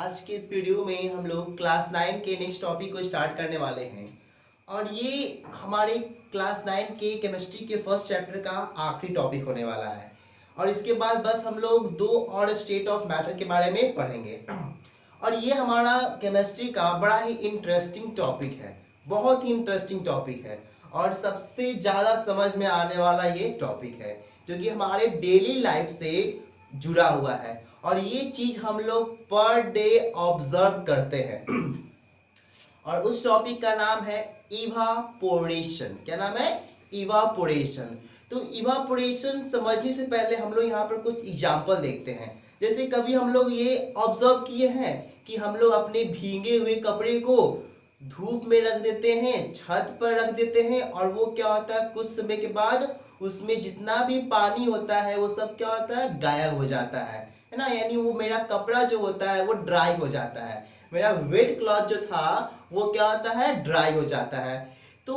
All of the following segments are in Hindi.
आज के इस वीडियो में हम लोग क्लास 9 के नेक्स्ट टॉपिक को स्टार्ट करने वाले हैं और ये हमारे क्लास 9 के केमिस्ट्री के फर्स्ट चैप्टर का आखिरी टॉपिक होने वाला है। और इसके बाद बस हम लोग दो और स्टेट ऑफ मैटर के बारे में पढ़ेंगे। और ये हमारा केमिस्ट्री का बड़ा ही इंटरेस्टिंग टॉपिक है, बहुत ही इंटरेस्टिंग टॉपिक है और सबसे ज़्यादा समझ में आने वाला ये टॉपिक है जो कि हमारे डेली लाइफ से जुड़ा हुआ है और ये चीज हम लोग पर डे ऑब्जर्व करते हैं। और उस टॉपिक का नाम है इवापोरेशन। क्या नाम है? इवापोरेशन। तो इवापोरेशन समझने से पहले हम लोग यहाँ पर कुछ एग्जाम्पल देखते हैं। जैसे कभी हम लोग ये ऑब्जर्व किए हैं कि हम लोग अपने भीगे हुए कपड़े को धूप में रख देते हैं, छत पर रख देते हैं और वो क्या होता है, कुछ समय के बाद उसमें जितना भी पानी होता है वो सब क्या होता है, गायब हो जाता है ना। यानी वो मेरा कपड़ा जो होता है वो ड्राई हो जाता है, मेरा वेट क्लॉथ जो था वो क्या होता है, ड्राई हो जाता है। तो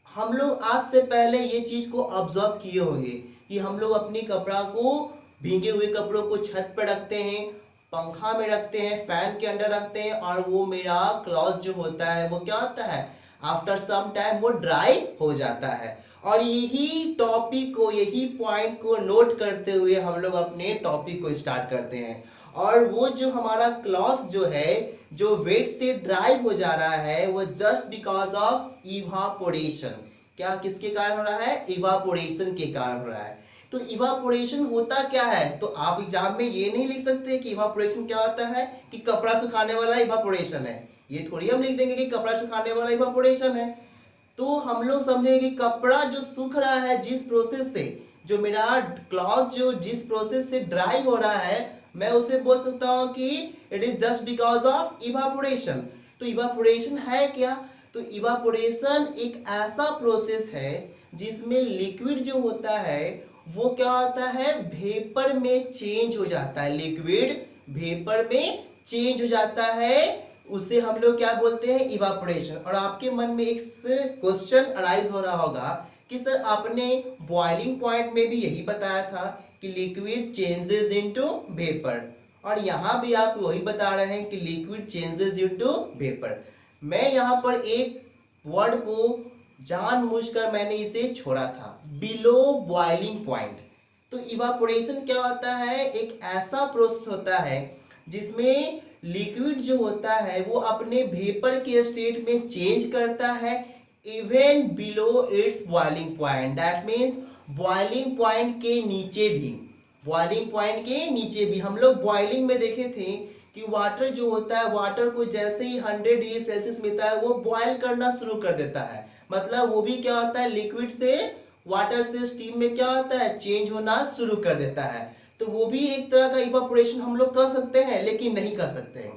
हम लोग आज से पहले ये चीज को ऑब्जर्व किए होंगे कि हम लोग अपनी कपड़ा को, भीगे हुए कपड़ों को छत पर रखते हैं, पंखा में रखते हैं, फैन के अंदर रखते हैं और वो मेरा क्लॉथ जो होता है वो क्या होता है, आफ्टर सम टाइम वो ड्राई हो जाता है। और यही टॉपिक को, यही पॉइंट को नोट करते हुए हम लोग अपने टॉपिक को स्टार्ट करते हैं। और वो जो हमारा क्लॉथ जो है, जो वेट से ड्राई हो जा रहा है, वो जस्ट बिकॉज ऑफ इवापोरेशन। क्या किसके कारण हो रहा है? इवापोरेशन के कारण हो रहा है। तो इवापोरेशन होता क्या है? तो आप एग्जाम में ये नहीं लिख सकते कि इवापोरेशन क्या होता है कि कपड़ा सुखाने वाला इवापोरेशन है। ये थोड़ी हम लिख देंगे कि कपड़ा सुखाने वाला इवापोरेशन है। तो हम लोग समझेंगे कि कपड़ा जो सूख रहा है, जिस प्रोसेस से, जो मेरा क्लॉथ जो जिस प्रोसेस से ड्राई हो रहा है, मैं उसे बोल सकता हूं कि it is just because of evaporation. तो इवापोरेशन है क्या? तो इवापोरेशन एक ऐसा प्रोसेस है जिसमें लिक्विड जो होता है वो क्या होता है, वेपर में चेंज हो जाता है। लिक्विड वेपर में चेंज हो जाता है, उसे हम लोग क्या बोलते हैं, इवापोरेशन। और आपके मन में एक क्वेश्चन अराइज हो रहा होगा कि सर आपने बॉइलिंग पॉइंट में भी यही बताया था कि लिक्विड चेंजेस इनटू वेपर, और यहाँ भी आप वही बता रहे हैं कि लिक्विड चेंजेस इनटू वेपर। मैं यहाँ पर एक वर्ड को जानबूझकर मैंने इसे छोड़ा था, बिलो बॉइलिंग पॉइंट। तो इवापोरेशन क्या होता है, एक ऐसा प्रोसेस होता है जिसमें लिक्विड जो होता है वो अपने वेपर के स्टेट में चेंज करता है even below it's boiling point. That means boiling point के नीचे भी, बॉइलिंग पॉइंट के नीचे भी। हम लोग बॉइलिंग में देखे थे कि वाटर जो होता है, वाटर को जैसे ही 100 डिग्री सेल्सियस मिलता है वो बॉयल करना शुरू कर देता है। मतलब वो भी क्या होता है, लिक्विड से, वाटर से स्टीम में क्या होता है, चेंज होना शुरू कर देता है। तो वो भी एक तरह का इवापोरेशन हम लोग कर सकते हैं, लेकिन नहीं कर सकते हैं।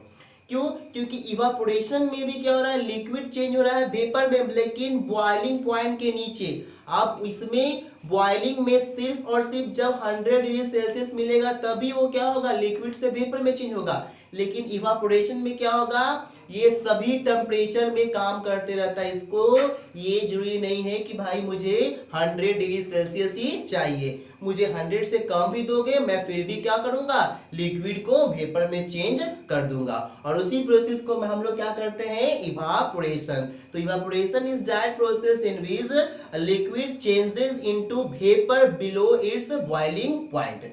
क्यों? क्योंकि इवापोरेशन में भी क्या हो रहा है, लिक्विड चेंज हो रहा है वेपर में, लेकिन बॉइलिंग पॉइंट के नीचे। आप इसमें बॉइलिंग में सिर्फ और सिर्फ जब 100 डिग्री सेल्सियस मिलेगा तभी वो क्या होगा, लिक्विड से वेपर में चेंज होगा। लेकिन इवापोरेशन में क्या होगा, ये सभी टेम्परेचर में काम करते रहता है। इसको ये जरूरी नहीं है कि भाई मुझे 100 डिग्री सेल्सियस ही चाहिए, मुझे 100 से कम भी दोगे मैं फिर भी क्या करूंगा, लिक्विड को वेपर में चेंज कर दूंगा। और उसी प्रोसेस को हम लोग क्या करते हैं, इवापोरेशन। तो evaporation is that process in which liquid changes into vapour below it's boiling point.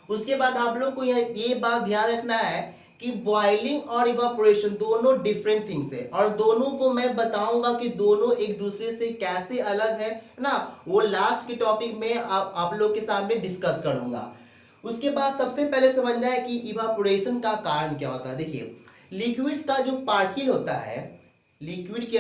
उसके बाद आप लोग को ये बात ध्यान रखना है कि बॉइलिंग और इवापोरेशन दोनों डिफरेंट थिंग्स है और दोनों को मैं बताऊंगा कि दोनों एक दूसरे से कैसे अलग है ना। वो लास्ट के टॉपिक में आप लोग के सामने डिस्कस करूंगा। उसके बाद सबसे पहले समझना है कि इवापोरेशन का कारण क्या होता है। देखिए, लिक्विड्स का जो पार्टिकल होता है, लिक्विड के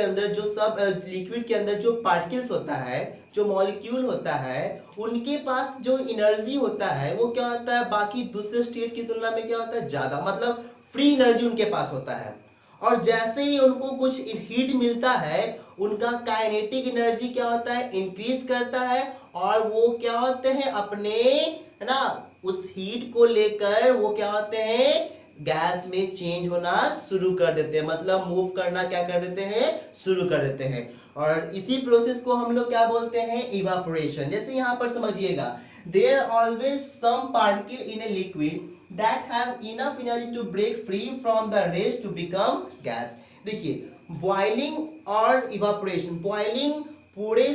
अंदर जो पार्टिकल्स होता है, जो मॉलिक्यूल होता है, उनके पास जो एनर्जी होता है वो क्या होता है, बाकी दूसरे स्टेट की तुलना में क्या होता है, ज्यादा, मतलब फ्री एनर्जी उनके पास होता है। और जैसे ही उनको कुछ हीट मिलता है, उनका काइनेटिक एनर्जी क्या होता है, इंक्रीज करता है और वो क्या होते हैं, अपने, है ना, उस हीट को लेकर वो क्या होते हैं, गैस में चेंज होना शुरू कर देते हैं, मतलब मूव करना क्या कर देते हैं, शुरू कर देते हैं। और इसी प्रोसेस को हम लोग क्या बोलते हैं, इवापोरेशन। जैसे यहाँ पर समझिएगा, there always some particle in a liquid that have enough energy to break free from the rest to become gas। देखिए बॉइलिंग और इवापोरेशन, बॉइलिंग पूरे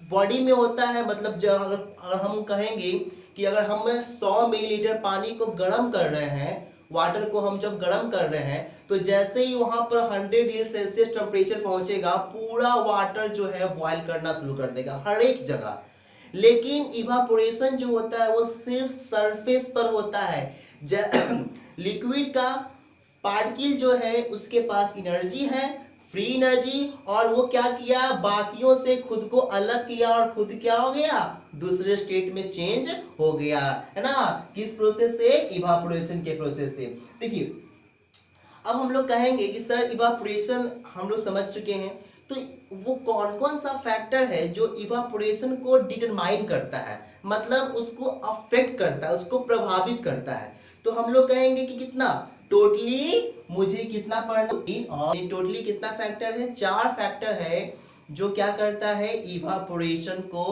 बॉडी में होता है, मतलब अगर हम कहेंगे कि अगर हम 100 मिलीलीटर पानी को गर्म कर रहे हैं, वाटर को हम जब गर्म कर रहे हैं, तो जैसे ही वहां पर 100 डिग्री सेल्सियस टेम्परेचर पहुंचेगा, पूरा वाटर जो है बॉयल करना शुरू कर देगा हर एक जगह। लेकिन इवापोरेशन जो होता है वो सिर्फ सरफेस पर होता है। लिक्विड का पार्टिकल जो है उसके पास एनर्जी है, फ्री एनर्जी, और वो क्या किया, बाकियों से खुद को अलग किया और खुद क्या हो गया, दूसरे स्टेट में चेंज हो गया, है ना। किस प्रोसेस से, इवापोरेशन के प्रोसेस से। देखिए अब हम लोग कहेंगे कि सर इवापोरेशन हम लोग समझ चुके हैं, तो वो कौन कौन सा फैक्टर है जो इवापोरेशन को डिटरमाइन करता है, मतलब उसको अफेक्ट करता है, उसको प्रभावित करता है। तो हम लोग कहेंगे कि कितना टोटली मुझे कितना पढ़ना, और टोटली कितना फैक्टर है, 4 फैक्टर है जो क्या करता है, इवापोरेशन को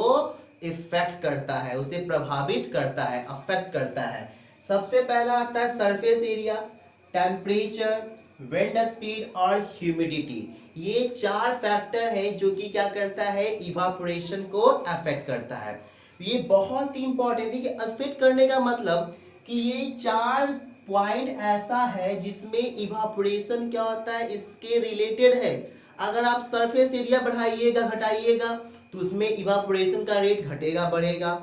इफेक्ट करता है, उसे प्रभावित करता है, अफेक्ट करता है। सबसे पहला आता है surface area, temperature, wind speed और ह्यूमिडिटी। ये 4 फैक्टर है जो कि क्या करता है, इवापोरेशन को अफेक्ट करता है। ये बहुत ही इंपॉर्टेंट है कि अफेक्ट करने का मतलब कि ये 4 पॉइंट ऐसा है जिसमें इवापोरेशन क्या होता है, इसके रिलेटेड है। अगर आप सरफेस एरिया बढ़ाइएगा घटाइएगा तो उसमें इवापोरेशन का रेट घटेगा बढ़ेगा।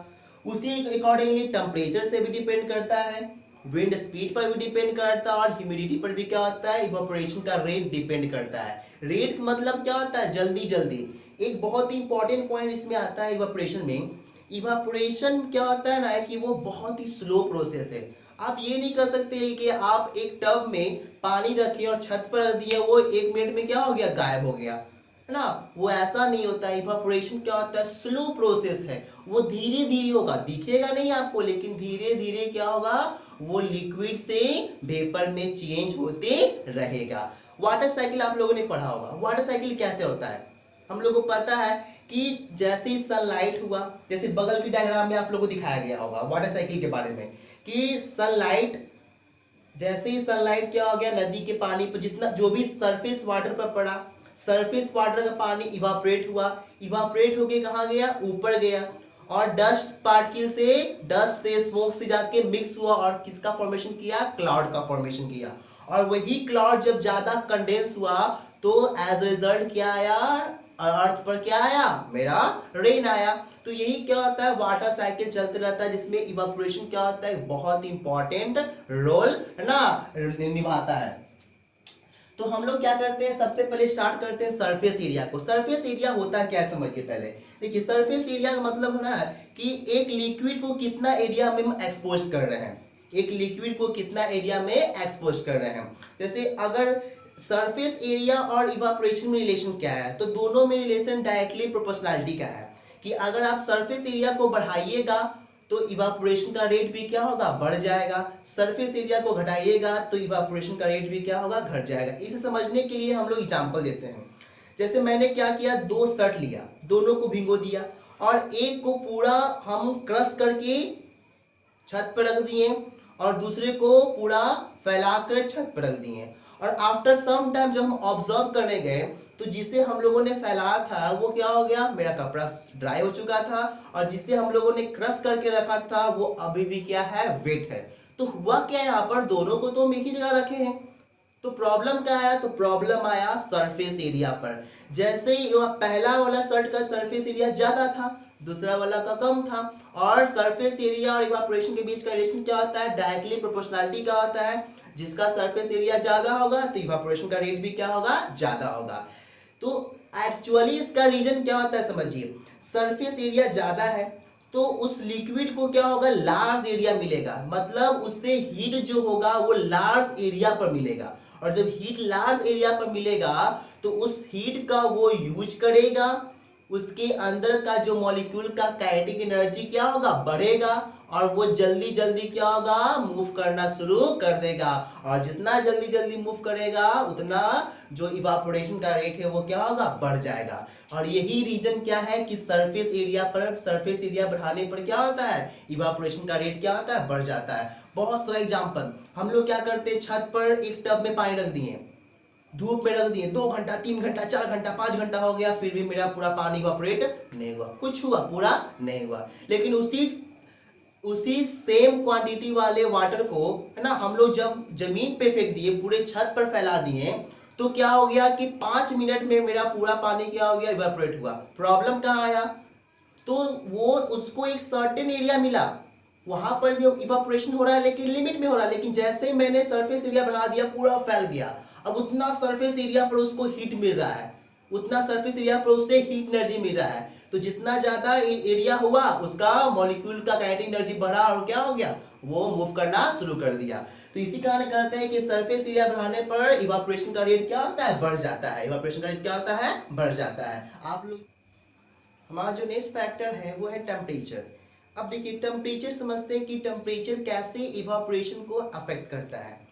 उसी अकॉर्डिंगली टेम्परेचर से भी डिपेंड करता है, विंड स्पीड पर भी डिपेंड करता है, और ह्यूमिडिटी पर भी क्या होता है, इवापोरेशन का रेट डिपेंड करता है। रेट मतलब क्या होता है, जल्दी जल्दी। एक बहुत ही इंपॉर्टेंट पॉइंट इसमें आता है इवापोरेशन में। इवापोरेशन क्या होता है ना कि वो बहुत ही स्लो प्रोसेस है। आप ये नहीं कर सकते कि आप एक टब में पानी रखिए और छत पर रख दिए, वो 1 मिनट में क्या हो गया, गायब हो गया, है ना। वो ऐसा नहीं होता। इवापोरेशन क्या होता है, स्लो प्रोसेस है, वो धीरे धीरे होगा, दिखेगा नहीं आपको, लेकिन धीरे धीरे क्या होगा, वो लिक्विड से वेपर में चेंज होते रहेगा। वाटर साइकिल आप लोगों ने पढ़ा होगा। वाटर साइकिल कैसे होता है, हम लोगों को पता है कि जैसे ही सनलाइट हुआ, जैसे बगल की डायग्राम में आप लोगों को दिखाया गया होगा वाटर साइकिल के बारे में, कि सनलाइट, जैसे ही सनलाइट क्या हो गया, नदी के पानी पर जितना जो भी सरफेस वाटर पर पड़ा, सरफेस वाटर का पानी इवापोरेट हुआ, इवापोरेट होके कहाँ गया, ऊपर गया, और डस्ट पार्टिकल से, डस्ट से, स्मोक से जाके मिक्स हुआ और किसका फॉर्मेशन किया, क्लाउड का फॉर्मेशन किया। और वही क्लाउड जब ज्यादा कंडेंस हुआ तो एज रिजल्ट क्या आया, अर्थ पर क्या आया, मेरा रेन आया। तो यही क्या होता है, वाटर साइकिल चलते रहता है, जिसमें इवापोरेशन क्या होता है, बहुत इंपॉर्टेंट रोल है ना निभाता है। तो हम लोग क्या करते हैं, सबसे पहले स्टार्ट करते हैं सरफेस एरिया को। सरफेस एरिया होता है क्या, समझिए पहले। देखिए सरफेस एरिया का मतलब है ना कि एक लिक्विड को कितना एरिया में एक्सपोज कर रहे हैं, एक लिक्विड को कितना एरिया में एक्सपोज कर रहे हैं। जैसे अगर सरफेस एरिया और इवापोरेशन में रिलेशन क्या है, तो दोनों में रिलेशन डायरेक्टली प्रोपोर्शनलिटी का है, कि अगर आप सरफेस एरिया को बढ़ाइएगा तो इवापोरेशन का रेट भी क्या होगा, बढ़ जाएगा। सरफेस एरिया को घटाइएगा तो इवापोरेशन का रेट भी क्या होगा, घट जाएगा। इसे समझने के लिए हम लोग एग्जांपल देते हैं। जैसे मैंने क्या किया, 2 शर्ट लिया, दोनों को भिगो दिया, और एक को पूरा हम क्रश करके छत पर रख दिए और दूसरे को पूरा फैलाकर छत पर रख दिए। और आफ्टर सम टाइम जब हम ऑब्जर्व करने गए तो जिसे हम लोगों ने फैलाया था वो क्या हो गया, मेरा कपड़ा ड्राई हो चुका था, और जिसे हम लोगों ने क्रश करके रखा था वो अभी भी क्या है, वेट है। तो हुआ क्या, यहाँ पर दोनों को तो हम एक ही जगह रखे हैं, तो प्रॉब्लम क्या आया, तो प्रॉब्लम आया सरफेस एरिया पर। जैसे ही पहला वाला शर्ट का सरफेस एरिया ज्यादा था, दूसरा वाला का कम था, और सरफेस एरिया और इवापोरेशन के बीच का रिलेशन क्या होता है, डायरेक्टली प्रोपोर्शनलिटी का होता है। जिसका सरफेस एरिया ज्यादा होगा तो इवापोरेशन का रेट भी क्या होगा, ज्यादा होगा। तो एक्चुअली इसका रीजन क्या होता है, समझिए। सरफेस एरिया ज्यादा है तो उस लिक्विड को क्या होगा, लार्ज एरिया मिलेगा, मतलब उससे हीट जो होगा वो लार्ज एरिया पर मिलेगा, और जब हीट लार्ज एरिया पर मिलेगा तो उस हीट का वो यूज करेगा, उसके अंदर का जो मॉलिक्यूल का काइनेटिक एनर्जी क्या होगा, बढ़ेगा, और वो जल्दी जल्दी क्या होगा, मूव करना शुरू कर देगा। और जितना जल्दी जल्दी मूव करेगा उतना जो इवापोरेशन का रेट है वो क्या होगा, बढ़ जाएगा। और यही रीजन क्या है कि सरफेस एरिया बढ़ाने पर क्या होता है, इवापोरेशन का रेट क्या होता है, बढ़ जाता है। बहुत सारा एग्जाम्पल, हम लोग क्या करते हैं, छत पर एक टब में पानी रख दिए, धूप में रख दिए, 2 घंटा 3 घंटा 4 घंटा 5 घंटा हो गया, फिर भी मेरा पूरा पानी इवापोरेट नहीं हुआ, कुछ हुआ, पूरा नहीं हुआ। लेकिन उसी उसी सेम क्वांटिटी वाले वाटर को, है ना, हम लोग जब जमीन पे फेंक दिए, पूरे छत पर फैला दिए, तो क्या हो गया कि 5 मिनट में मेरा पूरा पानी क्या हो गया, इवेपोरेट हुआ। प्रॉब्लम कहाँ आया, तो वो उसको एक सर्टेन एरिया मिला, वहां पर भी इवापोरेशन हो रहा है लेकिन लिमिट में हो रहा है, लेकिन जैसे मैंने सरफेस एरिया बढ़ा दिया पूरा फैल गया। अब उतना सरफेस एरिया पर उसको हीट मिल रहा है, उतना सरफेस एरिया पर उससे हीट एनर्जी मिल रहा है, तो जितना ज्यादा एरिया हुआ उसका मॉलिक्यूल का काइनेटिक एनर्जी बढ़ा और क्या हो गया, वो मूव करना शुरू कर दिया। तो इसी कारण कहते हैं कि सरफेस एरिया बढ़ाने पर इवापोरेशन का रेट क्या होता है, बढ़ जाता है। इवापोरेशन का रेट क्या होता है, बढ़ जाता है। आप लोग, हमारा जो नेक्स्ट फैक्टर है वो है टेम्परेचर। अब देखिए टेम्परेचर समझते हैं कि टेम्परेचर कैसे इवापोरेशन को अफेक्ट करता है।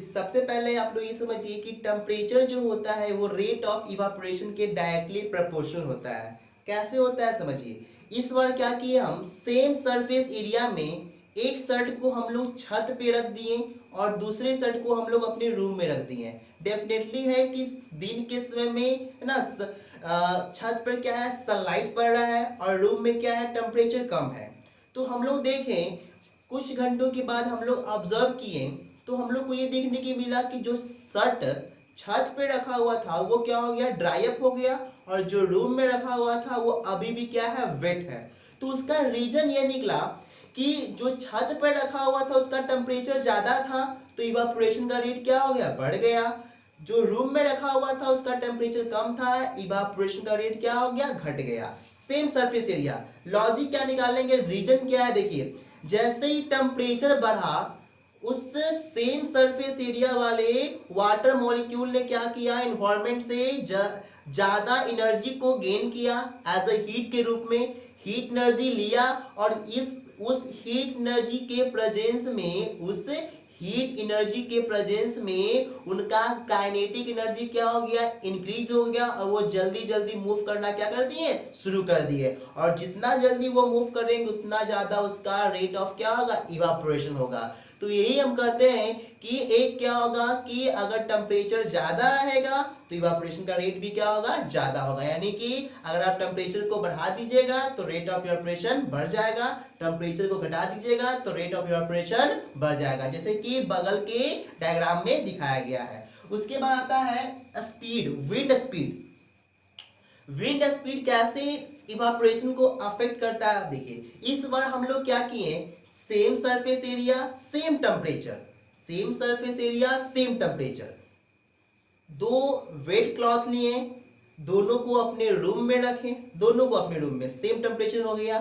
सबसे पहले आप लोग ये समझिए कि टेम्परेचर जो होता है वो रेट ऑफ इवापोरेशन के डायरेक्टली प्रोपोर्शनल होता है। कैसे होता है समझिए, इस बार क्या किए, हम सेम सरफेस एरिया में एक शर्ट को हम लोग छत पे रख दिए और दूसरे शर्ट को हम लोग अपने रूम में रख दिए। डेफिनेटली है कि दिन के समय में, है ना, छत पर क्या है, सनलाइट पड़ रहा है और रूम में क्या है, टेम्परेचर कम है। तो हम लोग देखें कुछ घंटों के बाद हम लोग ऑब्जर्व किए तो हम लोग को ये देखने की मिला कि जो शर्ट छत पे रखा हुआ था वो क्या हो गया, ड्राई अप हो गया, और जो रूम में रखा हुआ था वो अभी भी क्या है, वेट है। तो उसका रीजन ये निकला कि जो छत पर रखा हुआ था उसका टेम्परेचर ज्यादा था तो इवापोरेशन का रेट क्या हो गया, बढ़ गया। जो रूम में रखा हुआ था उसका टेम्परेचर कम था, इवापोरेशन का रेट क्या हो गया, घट गया। सेम सरफेस एरिया, लॉजिक क्या निकालेंगे, रीजन क्या है, देखिए जैसे ही टेम्परेचर बढ़ा उस सेम सरफेस एरिया वाले वाटर मॉलिक्यूल ने क्या किया, एनवायरनमेंट से ज्यादा एनर्जी को गेन किया एज अ हीट के रूप में, हीट एनर्जी लिया और उस हीट एनर्जी के प्रेजेंस में, उस हीट एनर्जी के प्रेजेंस में उनका काइनेटिक एनर्जी क्या हो गया, इंक्रीज हो गया, और वो जल्दी जल्दी मूव करना क्या कर दिए, शुरू कर दिए। और जितना जल्दी वो मूव करेंगे उतना ज्यादा उसका रेट ऑफ क्या होगा, इवापोरेशन होगा। तो यही हम कहते हैं कि एक क्या होगा कि अगर टेम्परेचर ज्यादा रहेगा तो इवापोरेशन का रेट भी क्या होगा, ज्यादा होगा। यानी कि अगर आप टेम्परेचर को बढ़ा दीजिएगा तो रेट ऑफ इवापोरेशन बढ़ जाएगा, टेम्परेचर को घटा दीजिएगा तो रेट ऑफ इवापोरेशन बढ़ जाएगा, जैसे कि बगल के डायग्राम में दिखाया गया है। उसके बाद आता है speed, wind speed. Wind speed कैसे इवापोरेशन को अफेक्ट करता है, देखिए इस बार हम लोग क्या किए, same surface area same temperature, same surface area same temperature, दो वेट क्लॉथ लिए, दोनों को अपने रूम में रखें, दोनों को अपने रूम में, सेम टेम्परेचर हो गया,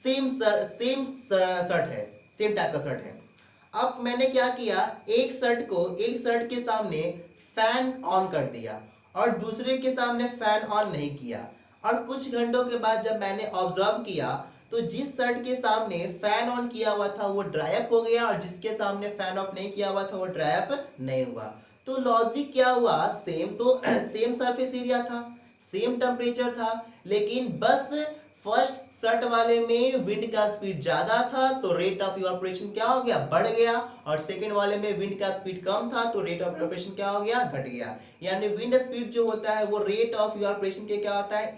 सेम शर्ट है, सेम टाइप का शर्ट है। अब मैंने क्या किया, एक शर्ट के सामने फैन ऑन कर दिया और दूसरे के सामने फैन ऑन नहीं किया। और कुछ घंटों के बाद जब मैंने ऑब्जर्व किया तो जिस शर्ट के सामने फैन ऑन किया हुआ था वो ड्राई अप हो गया और जिसके सामने फैन ऑफ नहीं किया हुआ था वो ड्राई अप नहीं हुआ। तो लॉजिक क्या हुआ, सेम सरफेस एरिया था, सेम टेम्परेचर था, लेकिन बस फर्स्ट शर्ट वाले में विंड का स्पीड ज्यादा था तो रेट ऑफ इवापोरेशन क्या हो गया, बढ़ गया, और सेकेंड वाले में विंड का स्पीड कम था तो रेट ऑफ इवापोरेशन क्या हो गया, घट गया। यानी विंड स्पीड जो होता है वो रेट ऑफ इवापोरेशन के क्या होता है,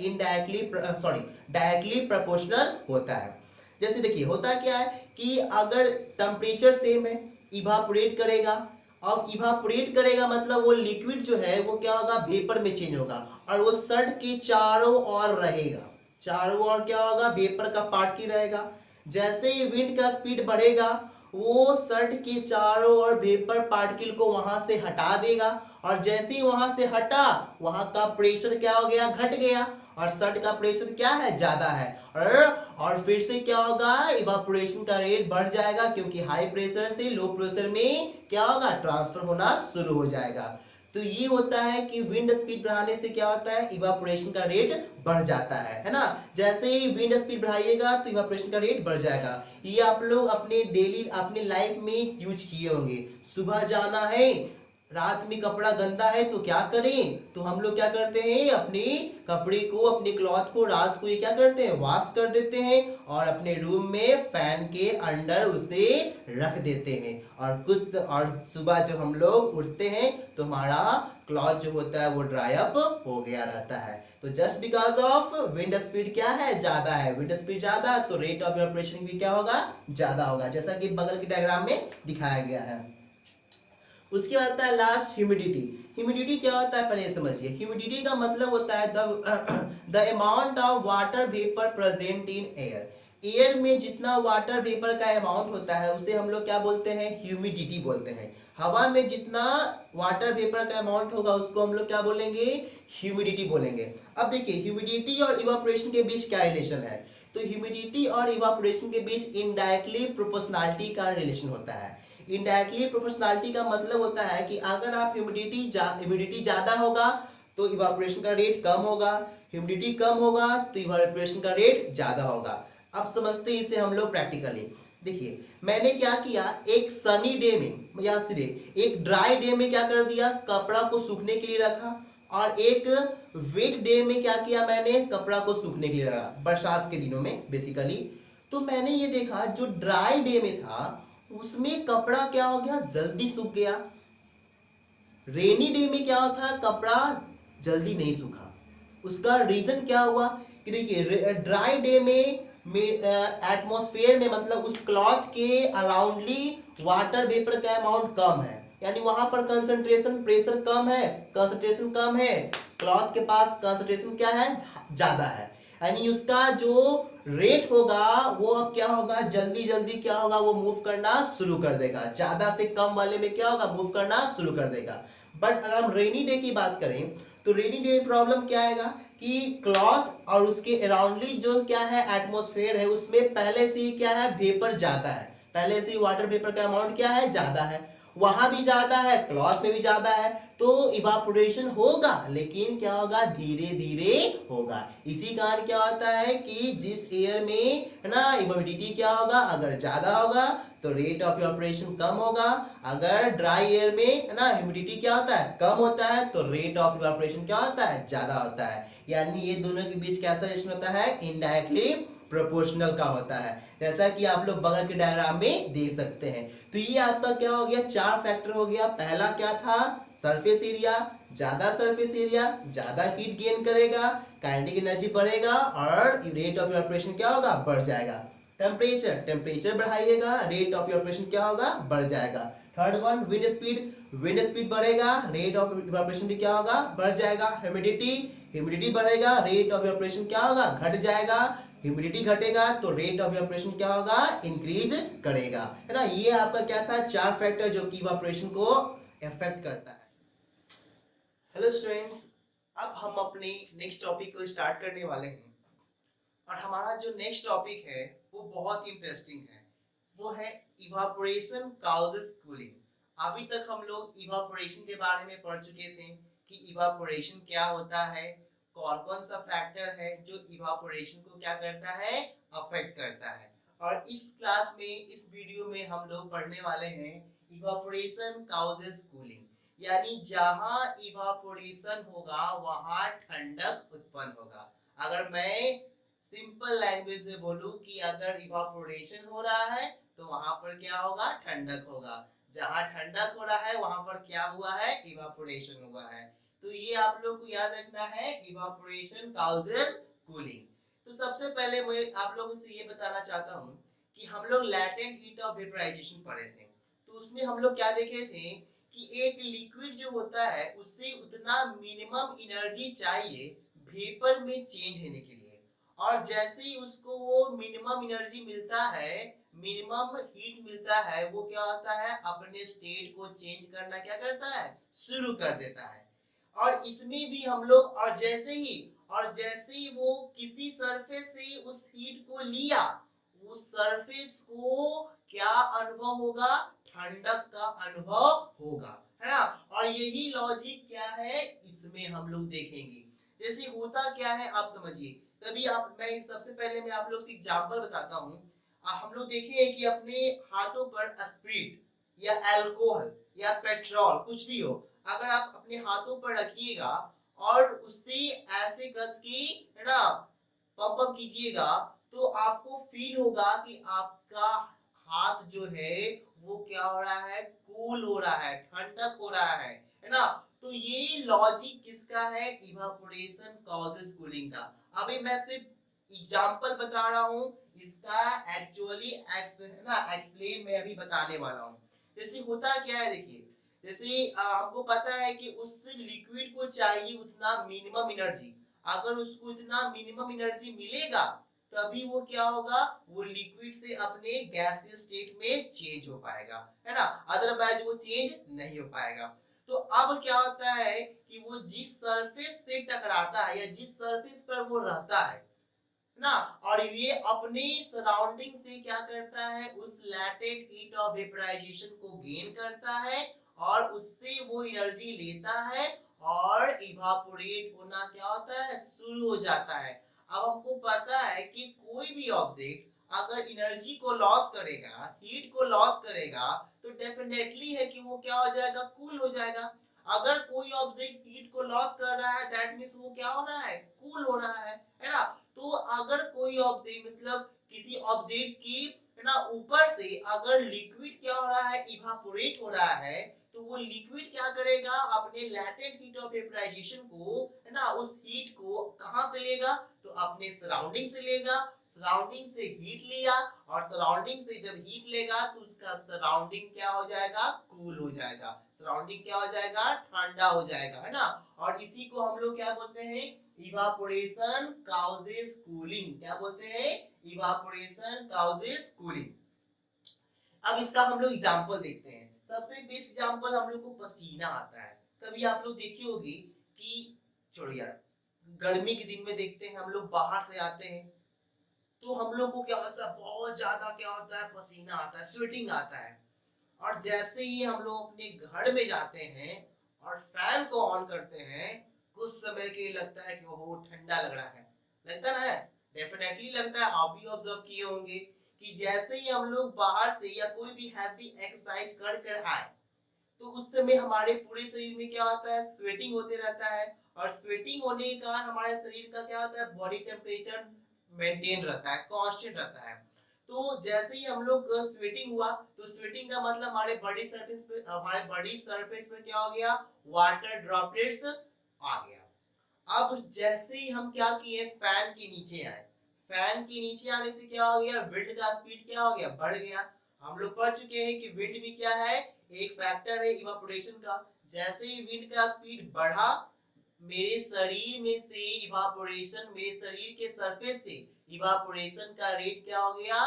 डायरेक्टली प्रोपोर्शनल होता है। जैसे देखिए होता क्या है कि अगर टेम्परेचर सेम है, इवापोरेट करेगा, अब इवापोरेट करेगा मतलब वो लिक्विड जो है वो क्या होगा, वेपर में चेंज होगा और वो शर्ट के चारों ओर रहेगा, चारों ओर क्या होगा, वेपर का पार्टिकल रहेगा। जैसे ही विंड का स्पीड बढ़ेगा वो शर्ट के चारों ओर वेपर पार्टिकल को वहां से हटा देगा और जैसे ही वहां से हटा वहां का प्रेशर क्या हो गया, घट गया, और शर्ट का प्रेशर क्या है, ज्यादा है, और फिर से क्या होगा, इवापोरेशन का रेट बढ़ जाएगा क्योंकि हाई प्रेशर से लो प्रेशर में क्या होगा, ट्रांसफर होना शुरू हो जाएगा। तो ये होता है कि विंड स्पीड बढ़ाने से क्या होता है, इवापोरेशन का रेट बढ़ जाता है ना। जैसे ही विंड स्पीड बढ़ाइएगा तो इवापोरेशन का रेट बढ़ जाएगा। ये आप लोग अपने डेली अपने लाइफ में यूज किए होंगे। सुबह जाना है रात में कपड़ा गंदा है तो क्या करें, तो हम लोग क्या करते हैं, अपने कपड़े को, अपने क्लॉथ को रात को ये क्या करते हैं, वॉश कर देते हैं और अपने रूम में फैन के अंडर उसे रख देते हैं। और सुबह जब हम लोग उठते हैं तो हमारा क्लॉथ जो होता है वो ड्राई अप हो गया रहता है। तो just because of wind speed क्या है, ज्यादा है, विंड स्पीड ज्यादा तो रेट ऑफ इवेपोरेशन भी क्या होगा, ज्यादा होगा, जैसा कि बगल के डायग्राम में दिखाया गया है। उसके बाद आता है लास्ट ह्यूमिडिटी। ह्यूमिडिटी क्या होता है पहले ये समझिए। ह्यूमिडिटी का मतलब होता है the amount of water vapour present in air. Air में जितना वाटर वेपर का अमाउंट होता है उसे हम लोग क्या बोलते हैं, ह्यूमिडिटी बोलते हैं। हवा में जितना वाटर वेपर का अमाउंट होगा उसको हम लोग क्या बोलेंगे, ह्यूमिडिटी बोलेंगे। अब देखिए ह्यूमिडिटी और इवापोरेशन के बीच क्या रिलेशन है, तो ह्यूमिडिटी और इवापोरेशन के बीच इनडायरेक्टली प्रोपोर्शनलिटी का रिलेशन होता है। इनडायरेक्टली प्रोपोर्शनलिटी का मतलब होता है कि अगर आप ह्यूमिडिटी ज्यादा होगा तो इवापोरेशन का रेट कम होगा, ह्यूमिडिटी कम होगा तो इवापोरेशन का रेट ज्यादा होगा। अब समझते हैं इसे हम लोग प्रैक्टिकली। देखिए मैंने क्या किया, एक सनी डे में या सीधे एक ड्राई डे में क्या कर दिया, कपड़ा को सूखने के लिए रखा, और एक वेट डे में क्या किया, मैंने कपड़ा को सूखने के लिए रखा, बरसात के दिनों में बेसिकली। तो मैंने ये देखा जो ड्राई डे में था उसमें कपड़ा क्या हो गया, जल्दी सूख गया। रेनी डे में क्या था, कपड़ा जल्दी नहीं सूखा। उसका रीजन क्या हुआ कि देखिए ड्राई डे में एटमॉस्फेयर में मतलब उस क्लॉथ के अराउंडली वाटर वेपर का अमाउंट कम है, यानी वहां पर कंसंट्रेशन प्रेशर कम है, कंसंट्रेशन कम है, क्लॉथ के पास कंसंट्रेशन क्या है, ज्यादा है, यानी उसका जो रेट होगा वो अब क्या होगा, जल्दी जल्दी क्या होगा, वो मूव करना शुरू कर देगा, ज्यादा से कम वाले में क्या होगा, मूव करना शुरू कर देगा। बट अगर हम रेनी डे की बात करें तो रेनी डे में प्रॉब्लम क्या आएगा कि क्लॉथ और उसके अराउंडली जो क्या है एटमॉस्फेयर है उसमें पहले से ही क्या है, वेपर ज्यादा है, पहले से ही वाटर वेपर का अमाउंट क्या है, ज्यादा है, वहां भी ज्यादा है, क्लॉथ में भी ज्यादा है, तो इवापोरेशन होगा लेकिन क्या होगा, धीरे धीरे होगा। इसी कारण क्या होता है कि जिस एयर में है ना ह्यूमिडिटी क्या होगा, अगर ज्यादा होगा तो रेट ऑफ इवापोरेशन कम होगा, अगर ड्राई एयर में है ना ह्यूमिडिटी क्या होता है, कम होता है, तो रेट ऑफ इवापोरेशन क्या होता है, ज्यादा होता है। यानी ये दोनों के बीच कैसा रिलेशन होता है, इनडायरेक्टली प्रोपोर्शनल का होता है, जैसा कि आप लोग बगल के डायग्राम में देख सकते हैं। तो ये आपका क्या हो गया, चार फैक्टर हो गया। पहला क्या था, सरफेस एरिया, ज्यादा सरफेस एरिया ज्यादा हीट गेन करेगा, काइनेटिक एनर्जी बढ़ेगा और रेट ऑफ इवापोरेशन क्या होगा, बढ़ जाएगा। टेम्परेचर, टेम्परेचर बढ़ाइएगा, रेट ऑफ इवापोरेशन क्या होगा, बढ़ जाएगा। Third one wind speed, wind speed बढ़ेगा, रेट ऑफ इवापोरेशन भी क्या होगा, बढ़ जाएगा। ह्यूमिडिटी, ह्यूमिडिटी बढ़ेगा, रेट ऑफ इवापोरेशन क्या होगा, घट जाएगा। ह्यूमिडिटी घटेगा तो रेट ऑफ इवापोरेशन क्या होगा, इंक्रीज करेगा, है ना। ये आपका क्या था, चार फैक्टर जो कि इवापोरेशन को इफेक्ट करता है। हेलो स्टूडेंट्स, अब हम अपने नेक्स्ट टॉपिक को स्टार्ट करने वाले हैं और हमारा जो नेक्स्ट टॉपिक है वो बहुत इंटरेस्टिंग है। वो है इवापोरेशन काउजेस कूलिंग। अभी तक हम लोग इवापोरेशन के बारे में पढ़ चुके थे कि इवापोरेशन क्या होता है, कौन कौन सा फैक्टर है जो इवापोरेशन को क्या करता है, अफेक्ट करता है। और इस क्लास में, इस वीडियो में हम लोग पढ़ने वाले हैं इवापोरेशन काउजेस कूलिंग, यानी जहां इवापोरेशन होगा वहां ठंडक उत्पन्न होगा। अगर मैं सिंपल लैंग्वेज में बोलूं कि अगर इवापोरेशन हो रहा है तो वहां पर क्या होगा, ठंडक होगा, जहां ठंडक हो रहा है वहां पर क्या हुआ है, इवापोरेशन हुआ है। तो ये आप लोग को याद रखना है, इवापोरेशन काउजेस कूलिंग। तो सबसे पहले मैं आप लोगों से ये बताना चाहता हूं कि हम लोग लैटेंट हीट ऑफ वेपराइजेशन पढ़े थे, तो उसमें हम लोग क्या देखे थे कि एक लिक्विड जो होता है उससे उतना मिनिमम एनर्जी चाहिए वेपर में चेंज होने के लिए, और जैसे ही उसको वो मिनिमम एनर्जी मिलता है, मिनिमम हीट मिलता है, वो क्या होता है, अपने स्टेट को चेंज करना क्या करता है, शुरू कर देता है। और इसमें भी हम लोग, और जैसे ही वो किसी सरफेस से उस हीट को लिया, उस सरफेस को क्या अनुभव होगा, ठंडक का अनुभव होगा, है ना। और यही लॉजिक क्या है इसमें हम लोग देखेंगे। जैसे होता क्या है आप समझिए, तभी आप, मैं सबसे पहले मैं आप लोग से एग्जांपल बताता हूं। हम लोग देखे हैं कि अपने हाथों पर स्पिरिट या अल्कोहल या पेट्रोल कुछ भी हो, अगर आप अपने हाथों पर रखिएगा और उससे ऐसे कस के, है ना, पंप अप कीजिएगा, तो आपको फील होगा कि आपका हाथ जो है वो क्या हो रहा है, कूल हो रहा है, ठंडक हो रहा है ना। तो ये लॉजिक किसका है, इवापोरेशन कॉजेस कूलिंग का। अभी मैं सिर्फ एग्जांपल बता रहा हूँ, इसका एक्चुअली एक्सप्लेन मैं अभी बताने वाला हूँ। जैसे होता क्या है, देखिए, जैसे आपको पता है कि उस लिक्विड को चाहिए उतना मिनिमम एनर्जी, अगर उसको इतना मिनिमम एनर्जी मिलेगा तभी वो क्या होगा, वो लिक्विड से अपने गैसीय स्टेट में चेंज हो पाएगा, है ना, अदरवाइज वो चेंज नहीं हो पाएगा। तो अब क्या होता है कि वो जिस सरफेस से टकराता है या जिस सरफेस पर वो रहता है ना, और ये अपने सराउंडिंग से क्या करता है, उस लैटेंट हीट ऑफ वेपराइजेशन को गेन करता है और उससे वो एनर्जी लेता है और इवापोरेट होना क्या होता है, शुरू हो जाता है। अब हमको पता है कि कोई भी ऑब्जेक्ट अगर एनर्जी को लॉस करेगा, हीट को लॉस करेगा, तो डेफिनेटली है कि वो क्या हो जाएगा, कूल हो जाएगा। अगर कोई ऑब्जेक्ट हीट को लॉस कर रहा है, दैट मींस वो क्या हो रहा है, कूल हो रहा है ना। तो अगर कोई ऑब्जेक्ट, मतलब किसी ऑब्जेक्ट की, है ना, ऊपर से अगर लिक्विड क्या हो रहा है, इवापोरेट हो रहा है, तो वो लिक्विड क्या करेगा, अपने लैटेंट हीट ऑफ वेपराइजेशन को, है ना, उस हीट को कहां से लेगा, तो अपने सराउंडिंग से लेगा। सराउंडिंग से हीट लिया और सराउंडिंग से जब हीट लेगा तो उसका सराउंडिंग क्या हो जाएगा, कूल हो जाएगा, सराउंडिंग क्या हो जाएगा, ठंडा हो जाएगा, है ना। और इसी को हम लोग क्या बोलते हैं, इवापोरेशन काउजेस कूलिंग। क्या बोलते हैं, इवापोरेशन काउजेस कूलिंग। अब इसका हम लोग एग्जांपल देखते हैं। सबसे बेस्ट एग्जांपल हम लोग को पसीना आता है। कभी आप लोग देखे होंगे कि, छोड़ो यार, गर्मी के दिन में देखते हैं हम लोग बाहर से आते हैं तो हम लोग को क्या होता है, बहुत ज्यादा क्या होता है, पसीना आता है, स्वेटिंग आता है। और जैसे ही हम लोग अपने घर में जाते हैं और फैन को ऑन करते हैं, कुछ समय के लिए लगता है कि वो ठंडा लग रहा है, लगता ना है, डेफिनेटली लगता है। आप भी ऑब्जर्व किए होंगे कि जैसे ही हम लोग बाहर से या कोई भी हैवी एक्सरसाइज कर कर आए, तो उस समय हमारे पूरे शरीर में क्या होता है, स्वेटिंग होते रहता है। और स्वेटिंग होने के कारण हमारे शरीर का क्या होता है, बॉडी टेम्परेचर मेंटेन रहता है, कांस्टेंट रहता है। तो जैसे ही हम लोग स्वेटिंग हुआ, तो स्वेटिंग का मतलब हमारे बॉडी सरफेस पे क्या हो गया, वाटर ड्रॉपलेट्स आ गया। अब जैसे ही हम क्या किए, फैन के नीचे आए, फैन के नीचे आने से क्या हो गया, विंड का स्पीड क्या हो गया, बढ़ गया। हम लोग पढ़ चुके हैं कि विंड भी क्या है, एक फैक्टर है इवापोरेशन का। जैसे ही विंड का स्पीड बढ़ा, मेरे शरीर में से इवापोरेशन, मेरे शरीर के सरफेस से इवापोरेशन का रेट क्या हो गया,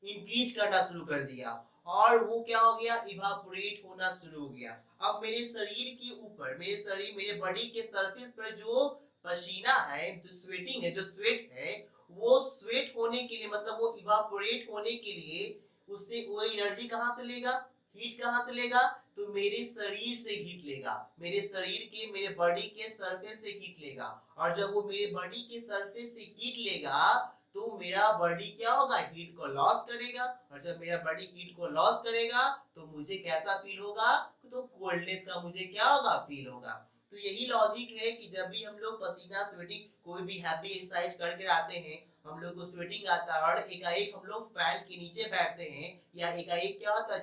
इंक्रीज करना शुरू कर दिया और वो क्या हो गया, इवापोरेट होना शुरू हो गया। अब मेरे शरीर के ऊपर, मेरे बॉडी के सरफेस पर जो पसीना है, जो स्वेटिंग है, जो स्वेट है, वो स्वेट होने के लिए, मतलब वो इवापोरेट होने के लिए उससे वो एनर्जी कहां से लेगा, हीट कहां से लेगा, तो मेरे शरीर से हीट लेगा, मेरे शरीर के, मेरे बॉडी के सरफेस से हीट लेगा। और जब वो मेरे बॉडी के सरफेस से हीट लेगा, तो मेरा बॉडी क्या होगा, हीट को लॉस करेगा। और जब मेरा बॉडी हीट को लॉस करेगा तो मुझे कैसा फील होगा, तो कोल्डनेस का मुझे क्या होगा, फील होगा। तो यही लॉजिक है कि जब भी हम लोग पसीना, स्वेटिंग, कोई भी हैवी एक्सरसाइज करके आते हैं, हम लोग को स्वेटिंग आता है और एकाएक हम लोग फैन के नीचे बैठते हैं, या एकाएक क्या होता है,